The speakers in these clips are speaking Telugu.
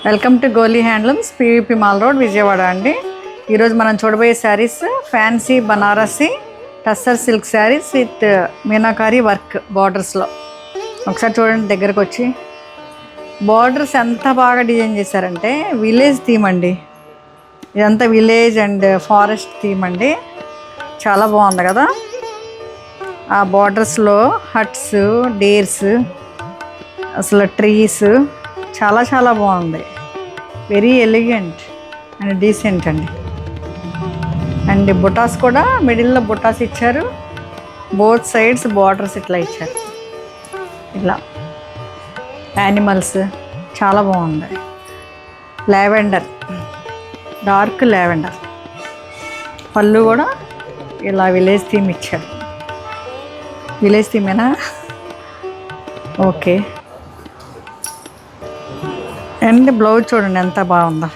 Welcome to Goli handlooms, PVP mall road, Vijayawada అండి. ఈరోజు మనం చూడబోయే saris fancy Banarasi tussar silk saris with meenakari work బార్డర్స్లో. ఒకసారి చూడండి దగ్గరకు వచ్చి. బార్డర్స్ ఎంత బాగా డిజైన్ చేశారంటే విలేజ్ థీమ్ అండి. ఇదంతా విలేజ్ అండ్ ఫారెస్ట్ థీమ్ అండి. చాలా బాగుంది కదా. ఆ బార్డర్స్లో హట్స్, డేర్స్, అసలు ట్రీస్ చాలా చాలా బాగుంది. వెరీ ఎలిగెంట్ అండ్ డీసెంట్ అండి. అండ్ బుటాస్ కూడా మిడిల్లో బుటాస్ ఇచ్చారు. బోత్ సైడ్స్ బార్డర్స్ ఇట్లా ఇచ్చారు. ఇలా యానిమల్స్ చాలా బాగుంది. Lavender, dark lavender. పళ్ళు కూడా ఇలా విలేజ్ థీమ్ ఇచ్చారు. విలేజ్ థీమేనా? ఓకే. అండ్ బ్లౌజ్ చూడండి ఎంత బాగుందో.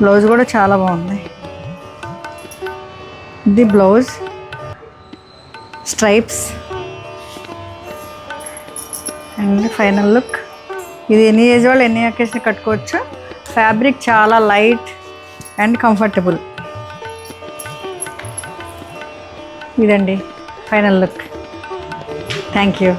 బ్లౌజ్ కూడా చాలా బాగుంది. ఇది blouse stripes and final look. ఇది ఎనీ ఏజ్ వాళ్ళు ఎన్ని అకేషన్ కట్టుకోవచ్చు. ఫ్యాబ్రిక్ చాలా లైట్ అండ్ కంఫర్టబుల్. ఇదండి ఫైనల్ లుక్. Thank you.